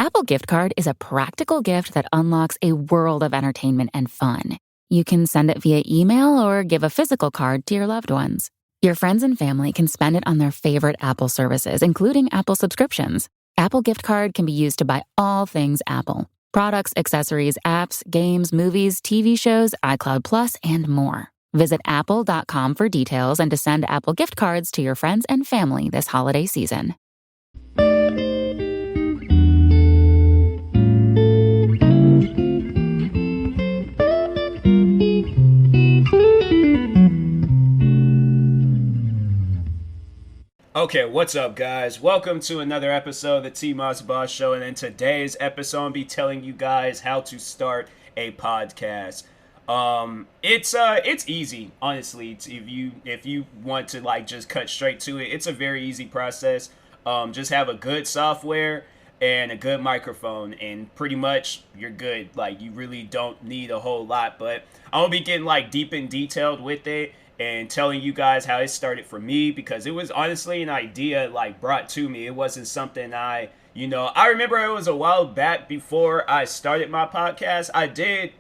Apple Gift Card is a practical gift that unlocks a world of entertainment and fun. You can send it via email or give a physical card to your loved ones. Your friends and family can spend it on their favorite Apple services, including Apple subscriptions. Apple Gift Card can be used to buy all things Apple: products, accessories, apps, games, movies, TV shows, iCloud Plus, and more. Visit apple.com for details and to send Apple Gift Cards to your friends and family this holiday season. Okay, what's up, guys? Welcome to another episode of the TMossBoss Show, and in today's episode, I'll be telling you guys how to start a podcast. It's easy, honestly. If you want to just cut straight to it, it's a very easy process. Just have a good software and a good microphone, and pretty much you're good. You really don't need a whole lot, but I'm gonna be getting deep and detailed with it and telling you guys how it started for me, because it was honestly an idea brought to me. It wasn't something I remember it was a while back before I started my podcast. I did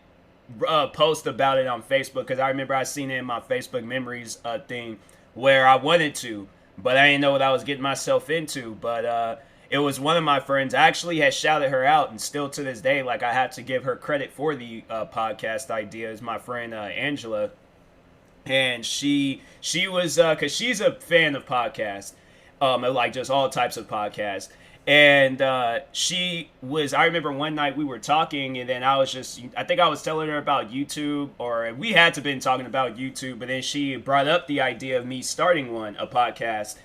post about it on Facebook because I remember I seen it in my Facebook memories thing where I wanted to, but I didn't know what I was getting myself into. But it was one of my friends. I actually had shouted her out, and still to this day, I have to give her credit for the podcast idea. Is my friend Angela. And she was, because she's a fan of podcasts, just all types of podcasts. And I remember one night we were talking, and then I think I was telling her about YouTube, or we had to been talking about YouTube, but then she brought up the idea of me starting a podcast.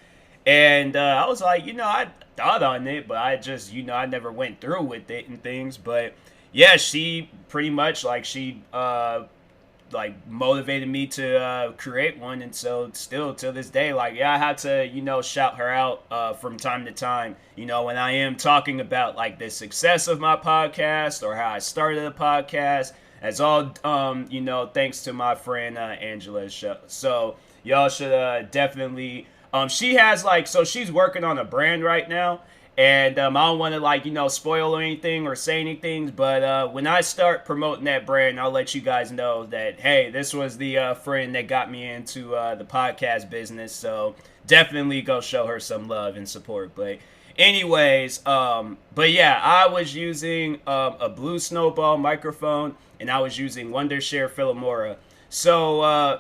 And I was like, I thought on it, but I just, I never went through with it and things. But yeah, she pretty much, motivated me to create one, and so still to this day, I had to shout her out from time to time, when I am talking about the success of my podcast or how I started a podcast. That's all thanks to my friend Angela's show. So y'all should definitely she has she's working on a brand right now. And I don't want to spoil anything or say anything, but when I start promoting that brand, I'll let you guys know that, hey, this was the friend that got me into the podcast business. So definitely go show her some love and support. But anyways, but yeah, I was using a Blue Snowball microphone, and I was using Wondershare Philomora. So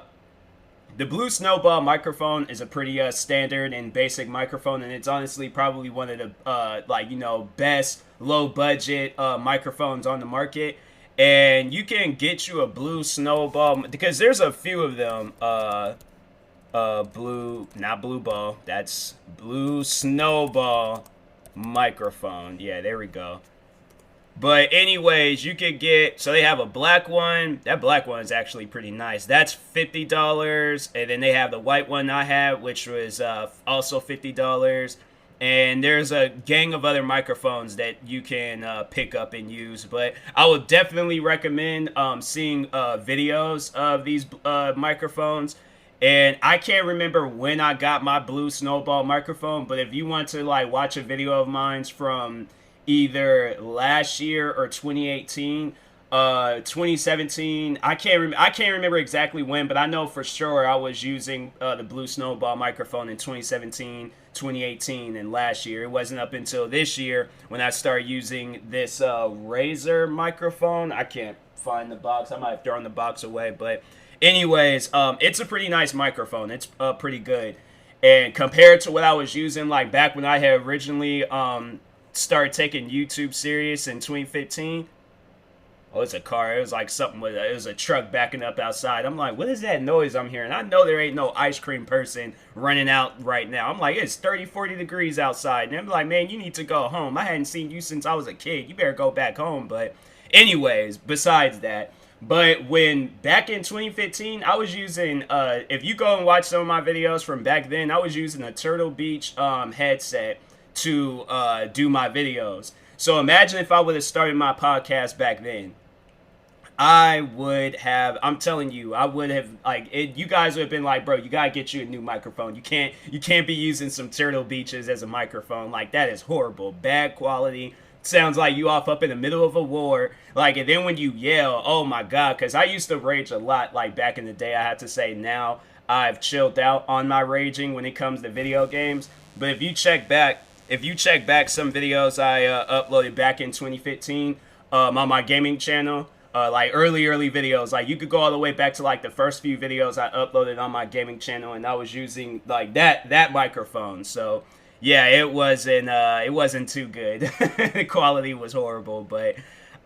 the Blue Snowball microphone is a pretty standard and basic microphone, and it's honestly probably one of the best low budget microphones on the market. And you can get you a Blue Snowball, because there's a few of them. Not Blue Ball, that's Blue Snowball microphone. Yeah, there we go. But anyways, you could get, so they have a black one. That black one is actually pretty nice. That's $50. And then they have the white one I have, which was also $50. And there's a gang of other microphones that you can pick up and use. But I would definitely recommend seeing videos of these microphones. And I can't remember when I got my Blue Snowball microphone, but if you want to watch a video of mine from either last year or 2018, 2017. I can't remember exactly when, but I know for sure I was using the Blue Snowball microphone in 2017, 2018, and last year. It wasn't up until this year when I started using this Razer microphone. I can't find the box. I might have thrown the box away, but anyways, it's a pretty nice microphone. It's pretty good, and compared to what I was using back when I had originally started taking YouTube serious in 2015. Oh, it's a car. It was something with it was a truck backing up outside. I'm like, what is that noise I'm hearing? I know there ain't no ice cream person running out right now. I'm like, it's 30, 40 degrees outside. And I'm like, man, you need to go home. I hadn't seen you since I was a kid. You better go back home. But anyways, besides that, but when back in 2015, I was using, if you go and watch some of my videos from back then, I was using a Turtle Beach headset to do my videos. So imagine if I would have started my podcast back then. I'm telling you, I would have, you guys would have been like, bro, you gotta get you a new microphone. You can't be using some Turtle Beaches as a microphone. That is horrible. Bad quality, sounds like you off up in the middle of a war. Like, and then when you yell, oh my God, because I used to rage a lot, like back in the day. I have to say now I've chilled out on my raging when it comes to video games. But if you check back some videos I uploaded back in 2015 on my gaming channel, like early videos, like you could go all the way back to like the first few videos I uploaded on my gaming channel, and I was using like that microphone. So yeah, it wasn't too good. The quality was horrible, but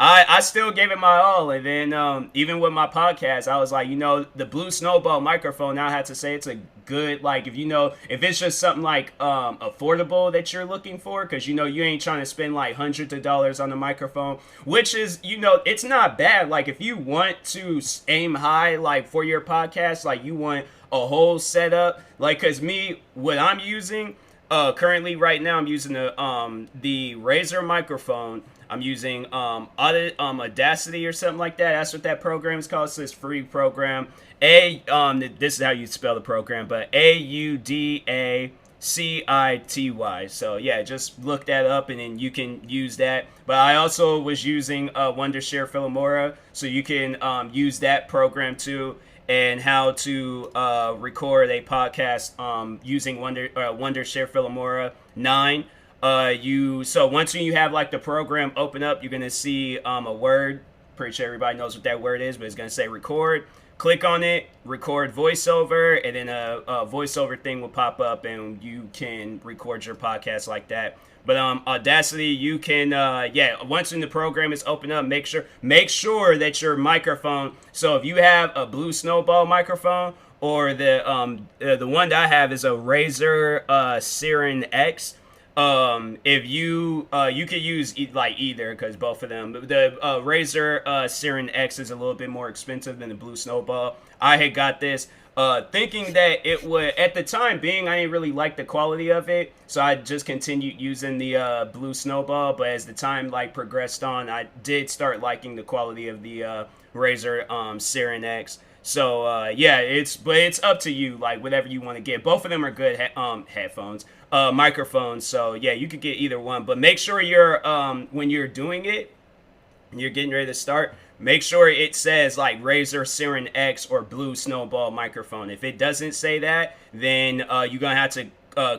I still gave it my all. And then even with my podcast, I was like, the Blue Snowball microphone, I had to say it's a good, like, if it's just something like affordable that you're looking for, because you ain't trying to spend like hundreds of dollars on the microphone, which is, it's not bad. Like, if you want to aim high, like, for your podcast, like, you want a whole setup, like, because what I'm using currently right now, I'm using the Razer microphone. I'm using Audacity or something like that. That's what that program is called. It's this free program. This is how you spell the program, but Audacity. So yeah, just look that up and then you can use that. But I also was using Wondershare Filmora, so you can use that program too. And how to record a podcast using Wondershare Filmora 9. So once you have like the program open up, you're gonna see a word. Pretty sure everybody knows what that word is, but it's gonna say record. Click on it, record voiceover, and then a voiceover thing will pop up, and you can record your podcast like that. But Audacity, you can once in the program is open up, make sure that your microphone. So if you have a Blue Snowball microphone, or the one that I have is a Razer Siren X. If you could use either, because both of them. The Razer Siren X is a little bit more expensive than the Blue Snowball. I had got this thinking that it would, at the time being, I didn't really like the quality of it, so I just continued using the Blue Snowball. But as the time progressed on, I did start liking the quality of the Razer Siren X. So it's up to you, like whatever you want to get. Both of them are good headphones, microphones. So yeah, you could get either one, but make sure you're when you're doing it, you're getting ready to start, make sure it says like Razer Siren X or Blue Snowball microphone. If it doesn't say that, then you're gonna have to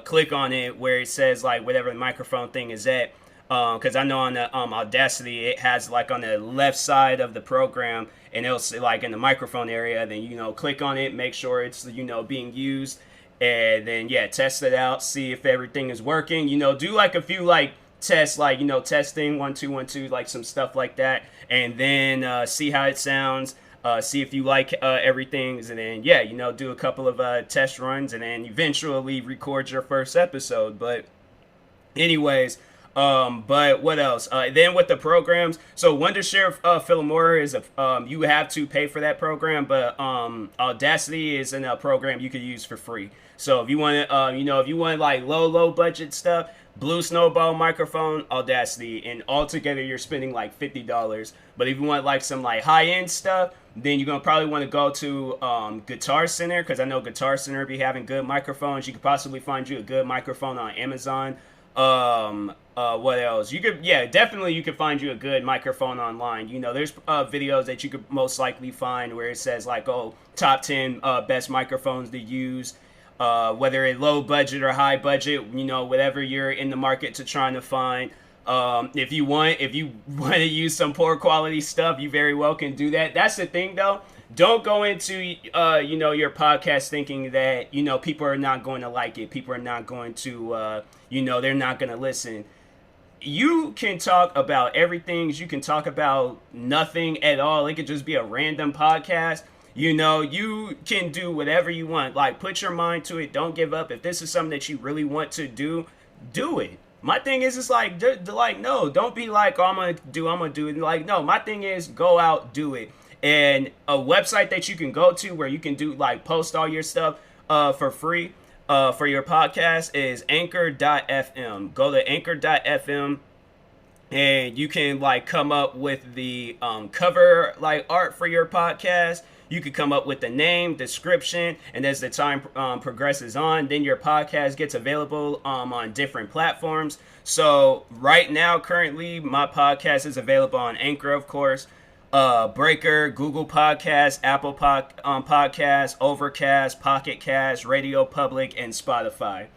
click on it where it says like whatever the microphone thing is at. Because I know on the Audacity, it has like on the left side of the program, and it'll say like in the microphone area. Then click on it, make sure it's being used, and then test it out, see if everything is working. Do like a few tests, testing 1 2 1 2, like some stuff like that, and then see how it sounds. See if you like everything, and then do a couple of test runs, and then eventually record your first episode. But anyways. But what else? Then with the programs, so Wondershare Filmora is you have to pay for that program, but Audacity is a program you could use for free. So if you want if you want like low budget stuff, Blue Snowball microphone, Audacity, and altogether you're spending like $50. But if you want like some like high end stuff, then you're gonna probably want to go to Guitar Center, because I know Guitar Center be having good microphones. You could possibly find you a good microphone on Amazon. What else? You could, definitely you could find you a good microphone online. There's videos that you could most likely find where it says like, top 10 best microphones to use, whether it's low budget or high budget, whatever you're in the market to trying to find. If you want to use some poor quality stuff, you very well can do that. That's the thing though. Don't go into your podcast thinking that people are not going to like it. People are not going to they're not going to listen. You can talk about everything. You can talk about nothing at all. It could just be a random podcast. You can do whatever you want. Like, put your mind to it. Don't give up. If this is something that you really want to do, do it. My thing is, it's like no, don't be like, I'm gonna do it. Like, no, my thing is, go out, do it. And a website that you can go to where you can do post all your stuff for free for your podcast is anchor.fm. Go to anchor.fm, and you can come up with the cover art for your podcast. you could come up with the name, description, and as the time progresses on, then your podcast gets available on different platforms. So right now, currently, my podcast is available on Anchor, of course, Breaker, Google Podcasts, Apple Podcasts, Overcast, Pocket Cast, Radio Public, and Spotify.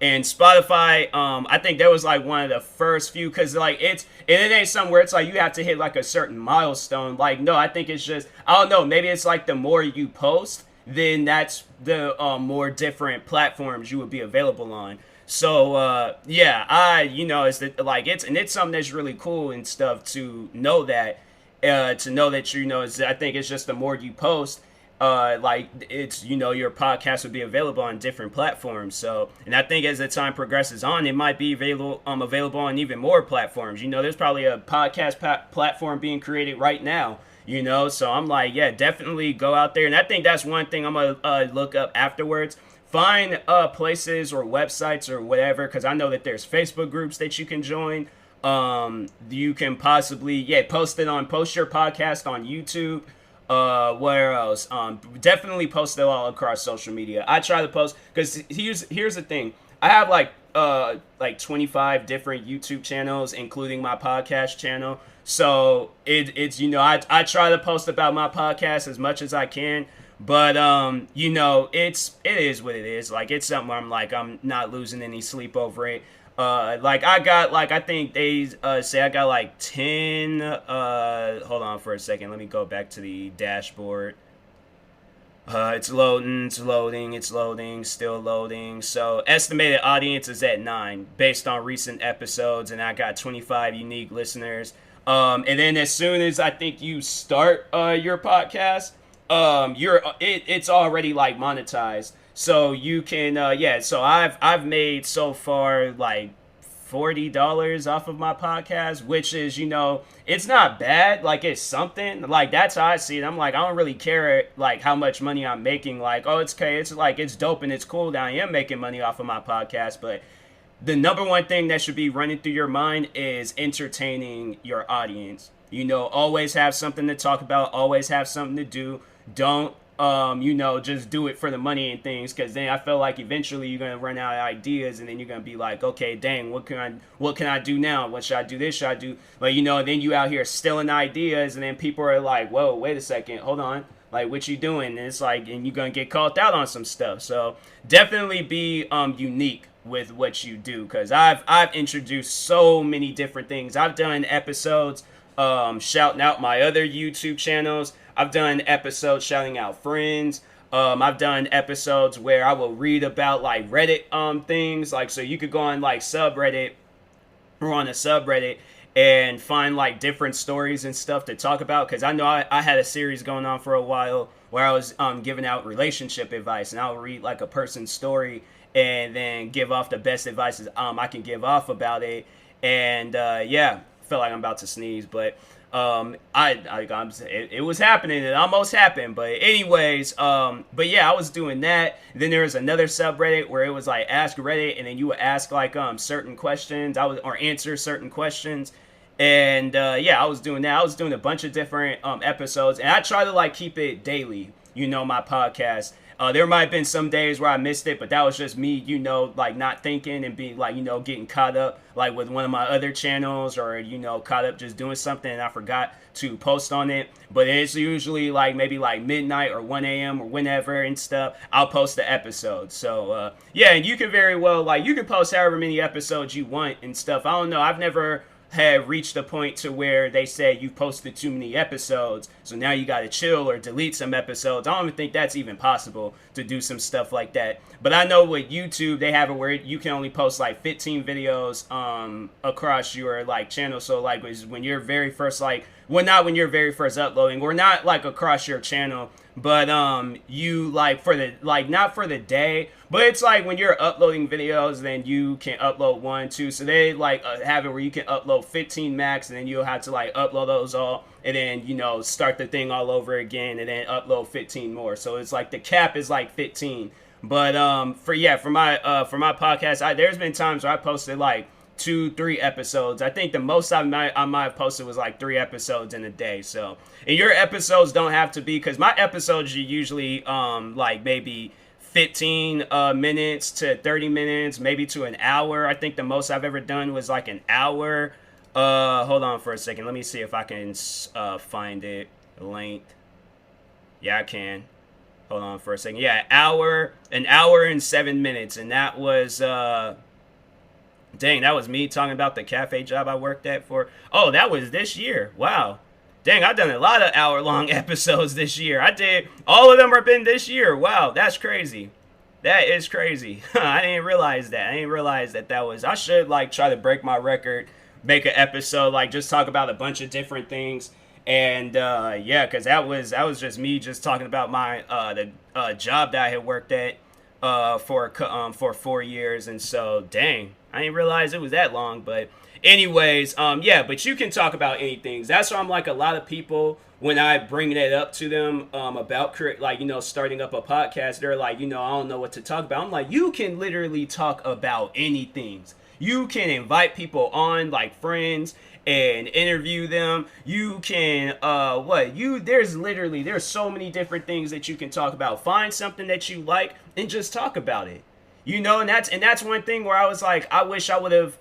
And Spotify, I think that was like one of the first few, because like it ain't somewhere it's like you have to hit like a certain milestone. Like, no, I think it's just, I don't know, maybe it's like the more you post, then that's the more different platforms you would be available on. So yeah, it's like it's something that's really cool and stuff to know that I think it's just the more you post, like it's your podcast would be available on different platforms. So, and I think as the time progresses on, it might be available on even more platforms. There's probably a podcast platform being created right now. So I'm like, yeah, definitely go out there, and I think that's one thing I'm gonna look up afterwards. Find places or websites or whatever, because I know that there's Facebook groups that you can join. You can possibly post your podcast on YouTube. Where else? Definitely post it all across social media. I try to post, because here's the thing. I have like 25 different YouTube channels, including my podcast channel. So it's I try to post about my podcast as much as I can. But it is what it is. Like, it's something where I'm not losing any sleep over it. I think they say I got like 10. Hold on for a second. Let me go back to the dashboard. It's loading, still loading. So estimated audience is at 9 based on recent episodes, and I got 25 unique listeners. And then as soon as I think you start your podcast, it's already like monetized. So you can so I've made so far like $40 off of my podcast, which is, it's not bad. Like, it's something. Like, that's how I see it. I'm like, I don't really care like how much money I'm making. Like, oh, it's okay. It's like, it's dope and it's cool that I am making money off of my podcast. But the number one thing that should be running through your mind is entertaining your audience. Always have something to talk about, always have something to do. Don't just do it for the money and things, because then I feel like eventually you're gonna run out of ideas, and then you're gonna be like, okay, dang, what can I do now? What should I do? This should I do? Like, then you out here stealing ideas, and then people are like, whoa, wait a second, hold on, like, what you doing? And it's like, and you're gonna get called out on some stuff. So definitely be unique with what you do, because I've introduced so many different things. I've done episodes shouting out my other YouTube channels. I've done episodes shouting out friends. I've done episodes where I will read about like Reddit things. Like, so you could go on like subreddit or on a subreddit and find like different stories and stuff to talk about. Because I know I had a series going on for a while where I was giving out relationship advice, and I'll read like a person's story and then give off the best advice I can give off about it. And I feel like I'm about to sneeze, but it was happening. It almost happened, but anyways, but yeah, I was doing that. Then there was another subreddit where it was like Ask Reddit, and then you would ask like certain questions. Or answer certain questions, and I was doing that. I was doing a bunch of different episodes, and I try to like keep it daily. My podcast. There might have been some days where I missed it, but that was just me, like not thinking and being like, getting caught up like with one of my other channels, or, caught up just doing something and I forgot to post on it. But it's usually like maybe like midnight or 1 a.m. or whenever and stuff, I'll post the episode. So, and you can very well, like, you can post however many episodes you want and stuff. I don't know. I've never have reached a point to where they say you posted too many episodes, so now you gotta chill or delete some episodes. I don't even think that's even possible to do some stuff like that. But I know with YouTube, they have it where you can only post like 15 videos across your like channel. So like when you're very first not when you're very first uploading, or not like across your channel, but you like for the not for the day, but it's like when you're uploading videos, then you can upload 1, 2. So they like have it where you can upload 15 max, and then you'll have to like upload those all, and then start the thing all over again, and then upload 15 more. So it's like the cap is like 15. But for my podcast, there's been times where I posted like 2, 3 episodes. I think the most I might have posted was like 3 episodes in a day. So, and your episodes don't have to be, because my episodes are usually like maybe 15 minutes to 30 minutes, maybe to an hour. I think the most I've ever done was like an hour. Hold on for a second. Let me see if I can find it. Length. Yeah, I can. Hold on for a second. Yeah, an hour and 7 minutes, and that was dang, that was me talking about the cafe job I worked at for. Oh, that was this year. Wow. Dang, I've done a lot of hour-long episodes this year. I did. All of them have been this year. Wow, that's crazy. That is crazy. I didn't realize that. That was. I should like try to break my record, make an episode like just talk about a bunch of different things. And yeah, because that was just me just talking about my the job that I had worked at for 4 years. And so, dang, I didn't realize it was that long. But anyways, yeah, but you can talk about anything. That's why I'm like, a lot of people, when I bring that up to them about like, starting up a podcast, they're like, I don't know what to talk about. I'm like, you can literally talk about anything. You can invite people on, like friends, and interview them. You can there's so many different things that you can talk about. Find something that you like and just talk about it. And that's one thing where I was like, I wish I would have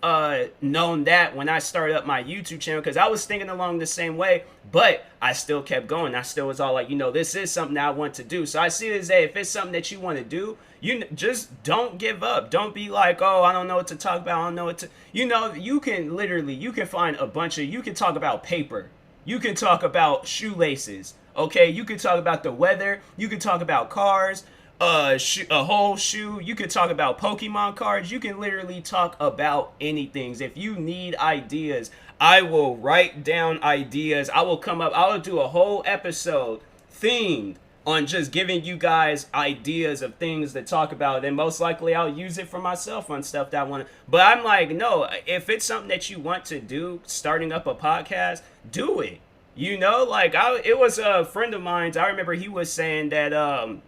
known that when I started up my YouTube channel, because I was thinking along the same way, but I still kept going. I still was all like, this is something that I want to do. So I see this as, if it's something that you want to do, you just don't give up. Don't be like, oh, I don't know what to talk about. I don't know what to, you can find a bunch of, you can talk about paper. You can talk about shoelaces. Okay. You can talk about the weather. You can talk about cars. A whole shoe. You could talk about Pokemon cards. You can literally talk about anything. If you need ideas, I will write down ideas. I will do a whole episode themed on just giving you guys ideas of things to talk about. And most likely I'll use it for myself on stuff that I want to. But I'm like, no, if it's something that you want to do, starting up a podcast, do it. It was a friend of mine's. I remember he was saying that, and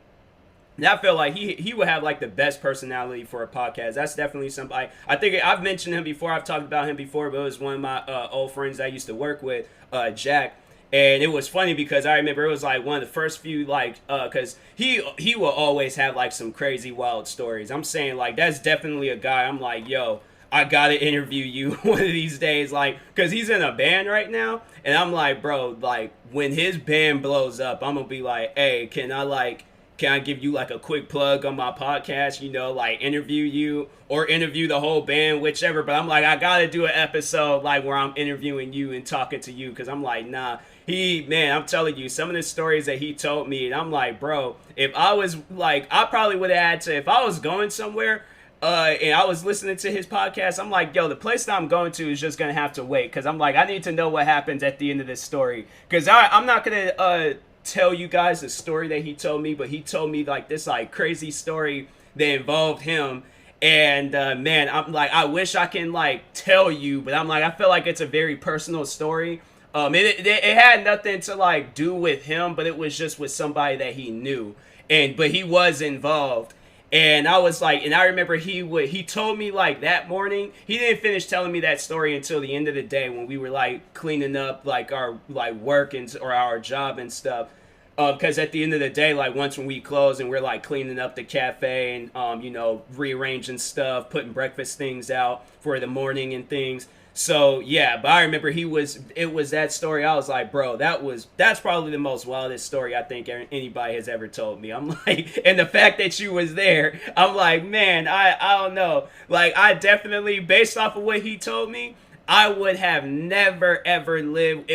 I feel like he would have like the best personality for a podcast. That's definitely somebody. I think I've mentioned him before. I've talked about him before, but it was one of my old friends I used to work with, Jack. And it was funny because I remember it was like one of the first few, like, because he will always have like some crazy wild stories. I'm saying like that's definitely a guy. I'm like, yo, I gotta interview you one of these days, like, because he's in a band right now. And I'm like, bro, like when his band blows up, I'm gonna be like, hey, can I give you like a quick plug on my podcast, like interview you or interview the whole band, whichever. But I'm like, I got to do an episode like where I'm interviewing you and talking to you. Because I'm like, nah, I'm telling you, some of the stories that he told me. And I'm like, bro, if I was like, I probably would have had to, if I was going somewhere and I was listening to his podcast, I'm like, yo, the place that I'm going to is just going to have to wait. Because I'm like, I need to know what happens at the end of this story. Because I'm not going to tell you guys the story that he told me, but he told me like this like crazy story that involved him. And man, I'm like, I wish I can like tell you, but I'm like, I feel like it's a very personal story. It had nothing to like do with him, but it was just with somebody that he knew, but he was involved. And I was like, and I remember he told me like that morning, he didn't finish telling me that story until the end of the day when we were like cleaning up like our like work or our job and stuff. Because at the end of the day, like once when we close and we're like cleaning up the cafe and, rearranging stuff, putting breakfast things out for the morning and things. So yeah, but I remember it was that story. I was like, bro, that's probably the most wildest story I think anybody has ever told me. I'm like, and the fact that you was there, I'm like, man, I don't know. Like I definitely, based off of what he told me, I would have never ever lived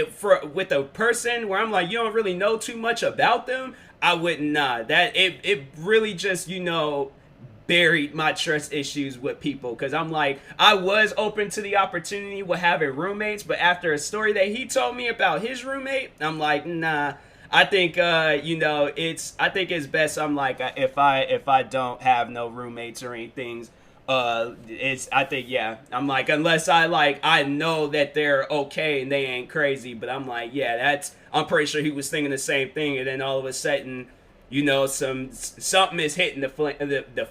with a person where I'm like, you don't really know too much about them. I would not. That it really just, buried my trust issues with people, because I'm like, I was open to the opportunity with having roommates, but after a story that he told me about his roommate, I'm like, nah. I think I think it's best. I'm like, if I don't have no roommates or anything, I think, yeah, I'm like, unless I know that they're okay and they ain't crazy, but I'm like, yeah, I'm pretty sure he was thinking the same thing, and then all of a sudden, something is hitting the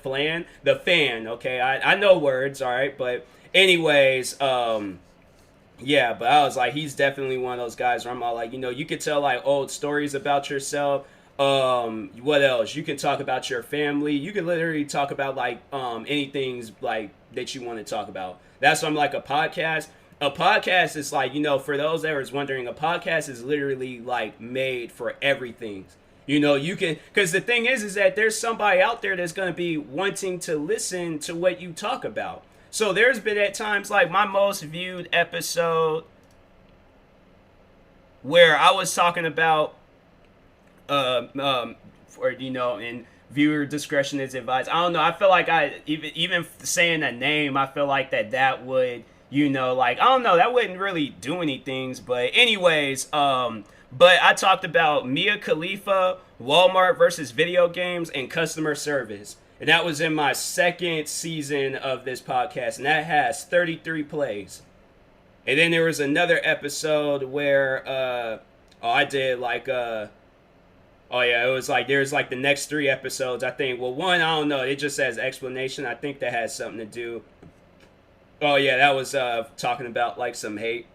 fan. Okay, I know words, all right, but anyways, yeah, but I was like, he's definitely one of those guys where I'm all like, you could tell like old stories about yourself. What else? You can talk about your family. You can literally talk about like anything like that you want to talk about. That's why I'm like a podcast. A podcast is like, for those that was wondering, a podcast is literally like made for everything. You can, because the thing is that there's somebody out there that's going to be wanting to listen to what you talk about. So there's been at times like my most viewed episode where I was talking about, or and viewer discretion is advised. I don't know. I feel like I even saying a name, I feel like that would like I don't know, that wouldn't really do anything. But anyways, but I talked about Mia Khalifa, Walmart versus video games, and customer service. And that was in my second season of this podcast. And that has 33 plays. And then there was another episode where I did like it was like there's like the next 3 episodes, I think. Well, one, I don't know, it just says explanation. I think that has something to do. Oh yeah, that was talking about like some hate.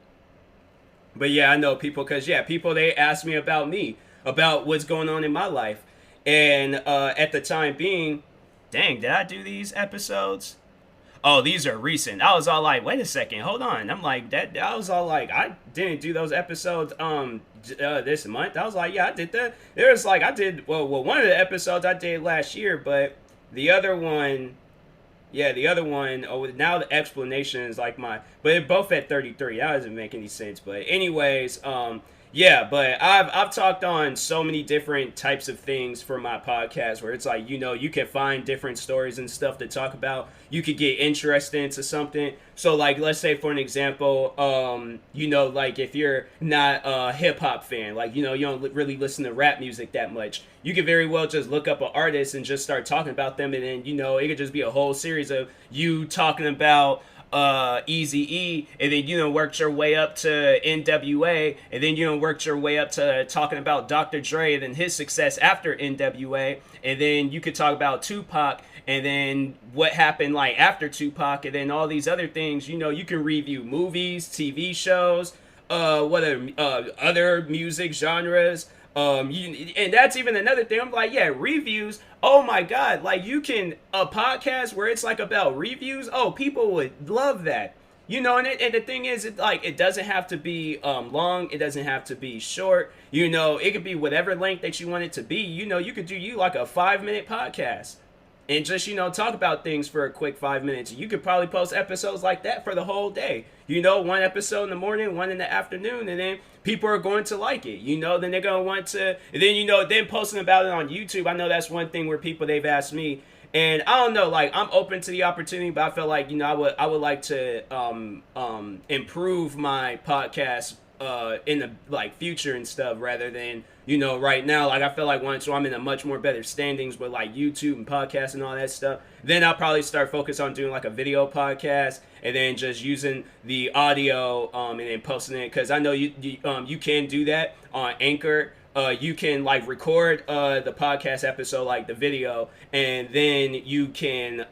But yeah, I know people, because people, they ask me about what's going on in my life. And at the time being, dang, did I do these episodes? Oh, these are recent. I was all like, wait a second, hold on. I'm like, I was all like, I didn't do those episodes this month. I was like, yeah, I did that. There was like, I did, well, one of the episodes I did last year, but the other one, now the explanation is like but they're both at 33. That doesn't make any sense. But anyways, but I've talked on so many different types of things for my podcast where it's like, you can find different stories and stuff to talk about. You could get interested into something. So like, let's say for an example, like if you're not a hip hop fan, like, you don't really listen to rap music that much, you could very well just look up an artist and just start talking about them. And then, it could just be a whole series of you talking about Eazy-E, and then worked your way up to NWA, and then worked your way up to talking about Dr. Dre and then his success after NWA, and then you could talk about Tupac and then what happened like after Tupac, and then all these other things. You can review movies, TV shows, other music genres. And that's even another thing. I'm like, reviews. Oh my God. Like, a podcast where it's like about reviews. Oh, people would love that. And the thing is, it doesn't have to be long. It doesn't have to be short. It could be whatever length that you want it to be. You could do like a 5-minute podcast and just, talk about things for a quick 5 minutes. You could probably post episodes like that for the whole day. One episode in the morning, one in the afternoon, and then people are going to like it. Then they're going to want to, and then, then posting about it on YouTube. I know that's one thing where they've asked me. And I don't know, like, I'm open to the opportunity, but I feel like, I would like to improve my podcast in the like future and stuff, rather than right now. Like, I feel like once I'm in a much more better standings with like YouTube and podcasts and all that stuff, then I'll probably start focus on doing like a video podcast, and then just using the audio and then posting it, because I know you can do that on Anchor. You can like record the podcast episode, like the video, and then you can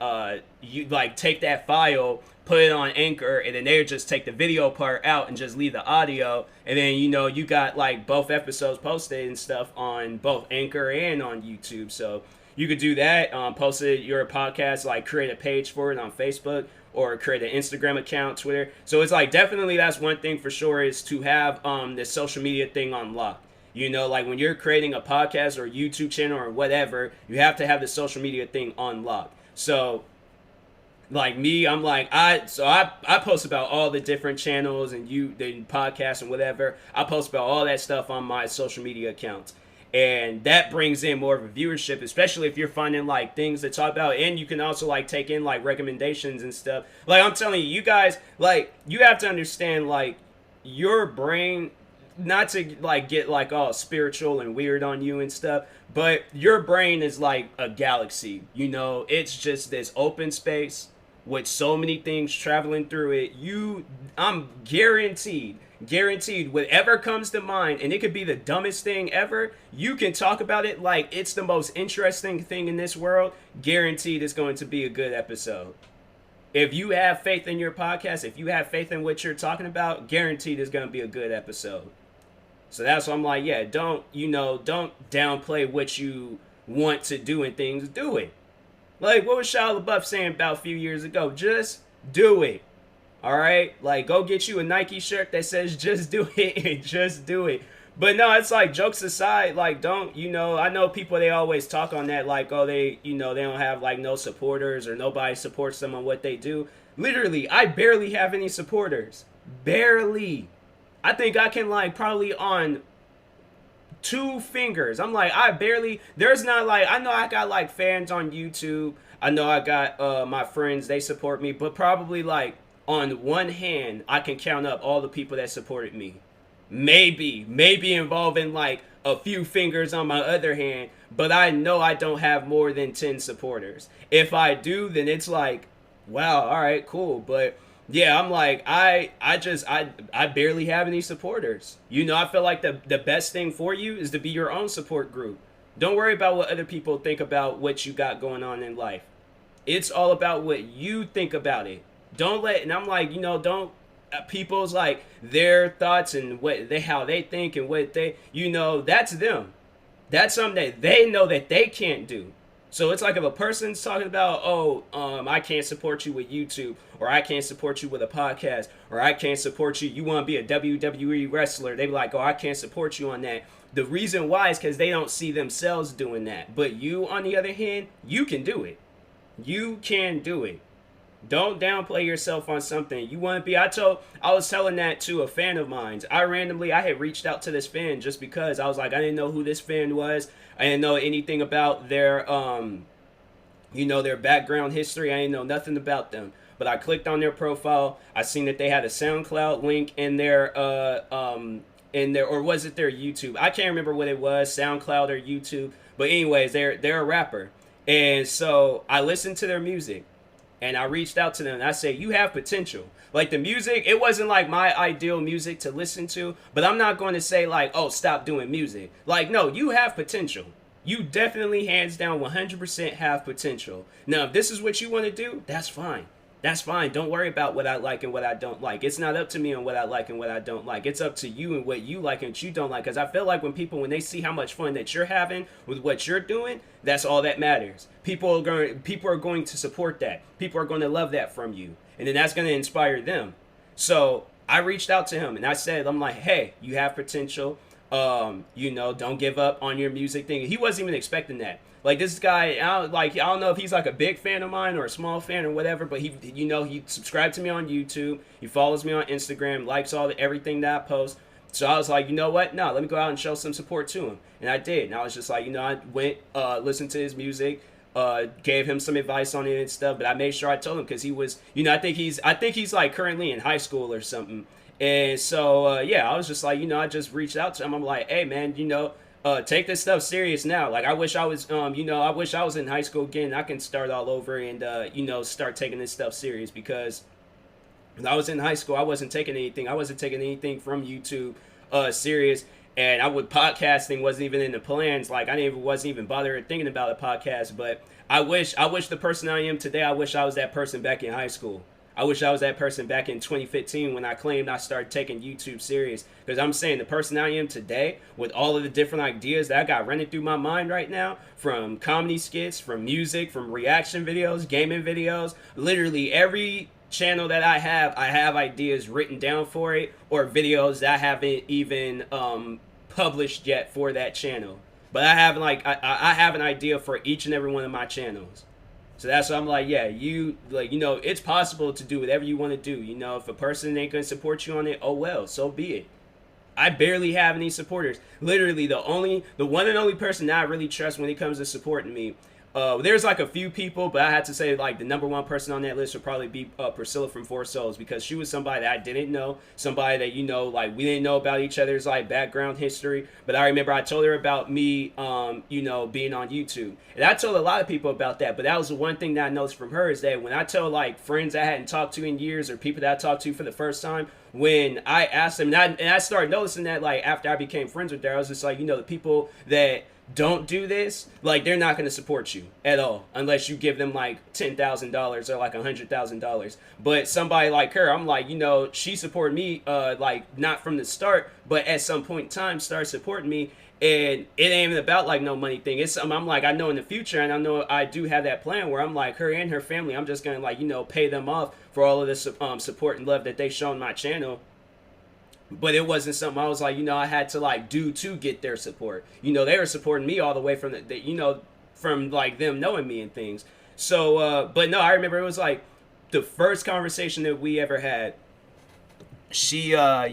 you like take that file, put it on Anchor, and then they just take the video part out and just leave the audio, and then you got like both episodes posted and stuff on both Anchor and on YouTube. So you could do that, post it your podcast, like create a page for it on Facebook, or create an Instagram account, Twitter. So it's like, definitely that's one thing for sure, is to have this social media thing unlocked. Like when you're creating a podcast or YouTube channel or whatever, you have to have the social media thing unlocked. So like me, I'm like, I post about all the different channels and the podcasts and whatever. I post about all that stuff on my social media accounts. And that brings in more of a viewership, especially if you're finding like things to talk about. And you can also like take in like recommendations and stuff. Like, I'm telling you, you guys, like, you have to understand, like, your brain, not to like get like all spiritual and weird on you and stuff, but your brain is like a galaxy. It's just this open space with so many things traveling through it. I'm guaranteed whatever comes to mind, and it could be the dumbest thing ever, you can talk about it like it's the most interesting thing in this world. Guaranteed it's going to be a good episode. If you have faith in your podcast, if you have faith in what you're talking about, guaranteed it's gonna be a good episode. So that's why I'm like, yeah, don't downplay what you want to do and things. Do it. Like, what was Shia LaBeouf saying about a few years ago? Just do it. All right? Like, go get you a Nike shirt that says just do it and just do it. But no, it's like, jokes aside, like, don't, I know people, they always talk on that, like, oh, they don't have, like, no supporters or nobody supports them on what they do. Literally, I barely have any supporters. Barely. I think I can, like, probably on 2 fingers. I'm like, there's not like, I know I got like fans on YouTube. I know I got my friends, they support me, but probably like on one hand, I can count up all the people that supported me. Maybe involving like a few fingers on my other hand, but I know I don't have more than 10 supporters. If I do, then it's like, wow, all right, cool. But yeah, I'm like, I barely have any supporters. I feel like the best thing for you is to be your own support group. Don't worry about what other people think about what you got going on in life. It's all about what you think about it. And I'm like, don't people's like their thoughts and how they think and what that's them. That's something that they know that they can't do. So it's like if a person's talking about, I can't support you with YouTube, or I can't support you with a podcast, or I can't support you, you want to be a WWE wrestler, they be like, I can't support you on that. The reason why is because they don't see themselves doing that. But you, on the other hand, you can do it. You can do it. Don't downplay yourself on something. You want to be, I was telling that to a fan of mine. I had reached out to this fan just because I was like, I didn't know who this fan was. I didn't know anything about their, their background history. I didn't know nothing about them. But I clicked on their profile. I seen that they had a SoundCloud link in their, or was it their YouTube? I can't remember what it was, SoundCloud or YouTube. But anyways, they're a rapper. And so I listened to their music. And I reached out to them and I said, you have potential. Like the music, it wasn't like my ideal music to listen to, but I'm not going to say like, stop doing music. Like, no, you have potential. You definitely, hands down, 100% have potential. Now, if this is what you want to do, that's fine. That's fine. Don't worry about what I like and what I don't like. It's not up to me on what I like and what I don't like. It's up to you and what you like and what you don't like. Because I feel like when they see how much fun that you're having with what you're doing, that's all that matters. People are going to support that. People are going to love that from you. And then that's going to inspire them. So I reached out to him and I said, I'm like, hey, you have potential. Don't give up on your music thing. He wasn't even expecting that. Like this guy, I don't know if he's like a big fan of mine or a small fan or whatever, but he subscribed to me on YouTube. He follows me on Instagram, likes everything that I post. So I was like, you know what? No, let me go out and show some support to him. And I did. And I was just like, I went, listened to his music, gave him some advice on it and stuff. But I made sure I told him because he was, I think he's like currently in high school or something. And so, I was just like, I just reached out to him. I'm like, hey, man, take this stuff serious now. Like, I wish I was, I wish I was in high school again. I can start all over and, start taking this stuff serious because when I was in high school, I wasn't taking anything. I wasn't taking anything from YouTube serious. And podcasting wasn't even in the plans. Like, wasn't even bothering thinking about a podcast. But I wish the person I am today, I wish I was that person back in high school. I wish I was that person back in 2015 when I claimed I started taking YouTube serious. Because I'm saying the person I am today, with all of the different ideas that I got running through my mind right now, from comedy skits, from music, from reaction videos, gaming videos, literally every channel that I have ideas written down for it, or videos that I haven't even published yet for that channel. But I have I have an idea for each and every one of my channels. So that's why I'm like, yeah, it's possible to do whatever you want to do. If a person ain't going to support you on it, oh well, so be it. I barely have any supporters. Literally, the one and only person that I really trust when it comes to supporting me, there's like a few people, but I had to say like the number one person on that list would probably be Priscilla from Four Souls, because she was somebody that I didn't know, somebody that like we didn't know about each other's like background history. But I remember I told her about me, being on YouTube, and I told a lot of people about that. But that was the one thing that I noticed from her, is that when I tell like friends I hadn't talked to in years or people that I talked to for the first time, when I asked them, and I started noticing that, like, after I became friends with her, I was just like, the people that don't do this, like, they're not going to support you at all unless you give them like $10,000 or like $100,000. But somebody like her, I'm like, she supported me, like, not from the start, but at some point in time started supporting me. And it ain't even about like no money thing. It's I'm like, I know in the future, and I know I do have that plan where I'm like, her and her family, I'm just gonna, like, pay them off for all of this support and love that they shown my channel. But it wasn't something I was like, I had to like do to get their support. They were supporting me all the way from from like them knowing me and things. So but no, I remember it was like the first conversation that we ever had. She I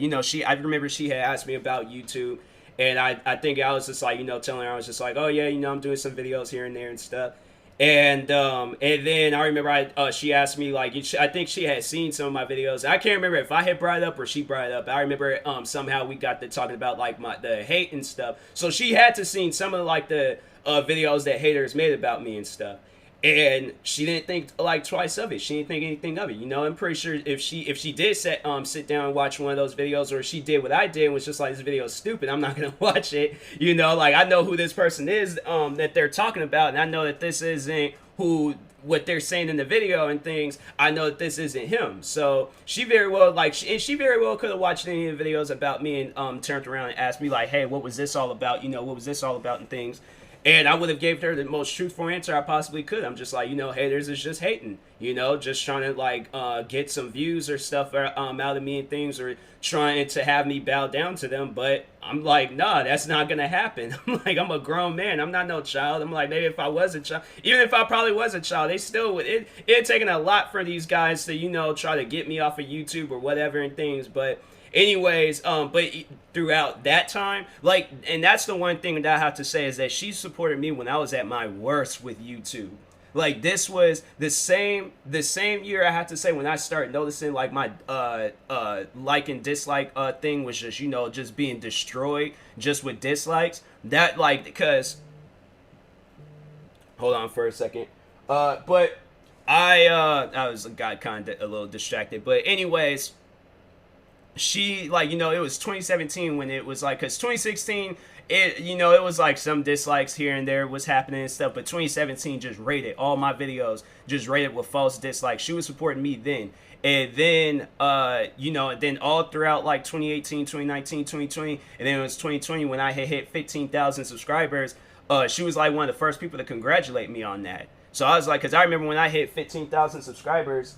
remember she had asked me about YouTube, and I think I was just like, telling her, I was just like, oh yeah, I'm doing some videos here and there and stuff. And then I remember she asked me, like, I think she had seen some of my videos. I can't remember if I had brought it up or she brought it up. I remember somehow we got to talking about like the hate and stuff. So she had to seen some of like the videos that haters made about me and stuff. And she didn't think like twice of it. She didn't think anything of it. I'm pretty sure if she did sit down and watch one of those videos, or she did what I did and was just like, this video is stupid, I'm not gonna watch it. Like, I know who this person is that they're talking about, and I know that this isn't what they're saying in the video and things. I know that this isn't him. So she very well she very well could have watched any of the videos about me and turned around and asked me like, hey, what was this all about? What was this all about and things. And I would have gave her the most truthful answer I possibly could. I'm just like, haters is just hating, just trying to like get some views or stuff out of me and things, or trying to have me bow down to them. But I'm like, nah, that's not gonna happen. I'm like, I'm a grown man. I'm not no child. I'm like, maybe if I was a child, even if I probably was a child, they still would. It taken a lot for these guys to try to get me off of YouTube or whatever and things, but. Anyways, but throughout that time, like, and that's the one thing that I have to say is that she supported me when I was at my worst with YouTube. Like, this was the same year, I have to say, when I started noticing like my like and dislike thing was just just being destroyed just with dislikes. That, like, because hold on for a second, but I got kind of a little distracted, but anyways. She, like, it was 2017 when it was like, because 2016 it was like some dislikes here and there was happening and stuff, but 2017 just rated all my videos, just rated with false dislikes. She was supporting me then. And then and then all throughout like 2018, 2019, 2020, and then it was 2020 when I had hit 15,000 subscribers. She was like one of the first people to congratulate me on that. So I was like, because I remember when I hit 15,000 subscribers,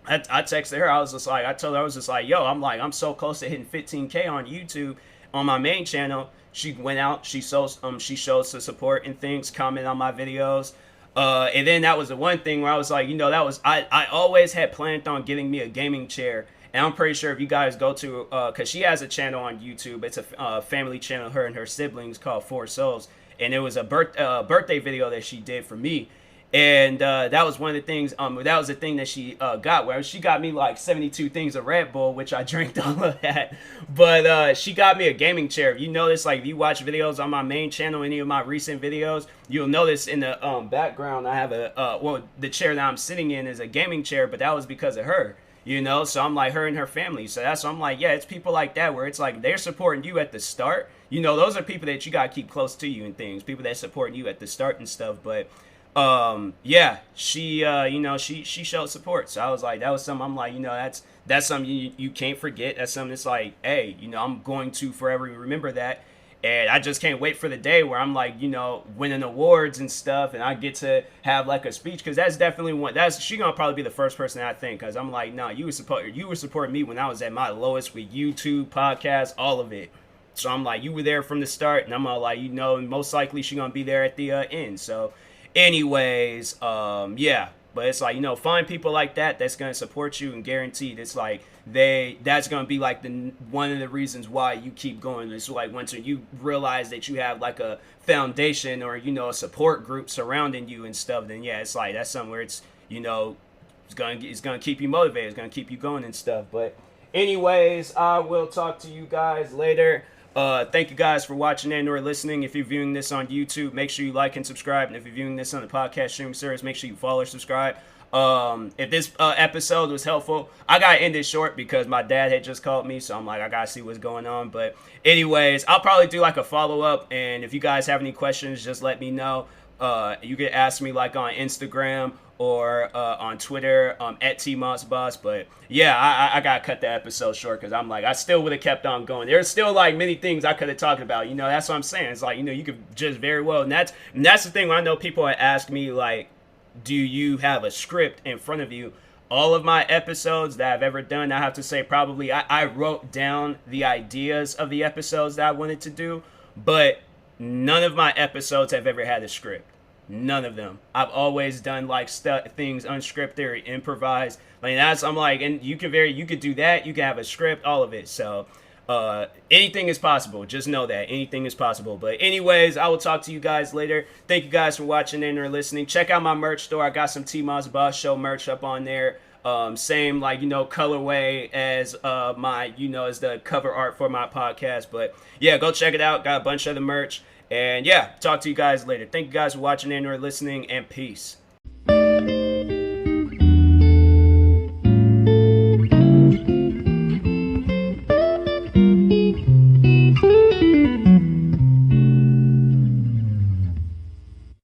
I texted her. I told her, I was just like, yo, I'm so close to hitting 15K on YouTube on my main channel. She went out, she showed some support and things, comment on my videos. And then that was the one thing where I was like, that was, I always had planned on getting me a gaming chair. And I'm pretty sure if you guys go to, because she has a channel on YouTube, it's a family channel, her and her siblings, called Four Souls. And it was a birthday video that she did for me. And that was one of the things, that was the thing that she got, where she got me like 72 things of Red Bull, which I drank all of that. But she got me a gaming chair. You notice, like, if you watch videos on my main channel, any of my recent videos, you'll notice in the background I have the chair that I'm sitting in is a gaming chair, but that was because of her. So I'm like, her and her family. So that's why I'm like, yeah, it's people like that where it's like they're supporting you at the start. Those are people that you got to keep close to you and things, people that support you at the start and stuff. But yeah, she she showed support. So I was like, that was something I'm like, that's something you can't forget. That's something that's like, hey, I'm going to forever remember that. And I just can't wait for the day where I'm like, winning awards and stuff, and I get to have like a speech, because that's definitely she gonna probably be the first person I think, because I'm like, no, you were supporting me when I was at my lowest with YouTube, podcasts, all of it. So I'm like, you were there from the start, and I'm all like, most likely she gonna be there at the end. So anyways, yeah, but it's like, find people like that's gonna support you, and guaranteed it's like that's gonna be like one of the reasons why you keep going. It's like once you realize that you have like a foundation or a support group surrounding you and stuff, then yeah, it's like that's somewhere it's it's gonna keep you motivated, it's gonna keep you going and stuff. But anyways, I will talk to you guys later. Thank you guys for watching and or listening. If you're viewing this on YouTube, make sure you like and subscribe. And if you're viewing this on the podcast streaming service, make sure you follow or subscribe. If this episode was helpful, I gotta end it short because my dad had just called me, so I'm like, I gotta see what's going on. But anyways, I'll probably do like a follow-up, and if you guys have any questions, just let me know. You can ask me like on Instagram or on Twitter at TMossBoss. But yeah, I gotta cut the episode short because I'm like, I still would have kept on going. There's still like many things I could have talked about. You know, that's what I'm saying. It's like, you know, you could just very well, and that's the thing. When I know people ask me like, do you have a script in front of you? All of my episodes that I've ever done, I have to say probably I wrote down the ideas of the episodes that I wanted to do, but none of my episodes have ever had a script. None of them. I've always done like things unscripted or improvised. Like that's I'm like, and you could do that. You can have a script, all of it. So anything is possible. Just know that anything is possible. But anyways, I will talk to you guys later. Thank you guys for watching and or listening. Check out my merch store. I got some TMossBoss Show merch up on there. Same like, you know, colorway as my, you know, as the cover art for my podcast. But yeah, go check it out. Got a bunch of the merch. And yeah, talk to you guys later. Thank you guys for watching and or listening, and peace.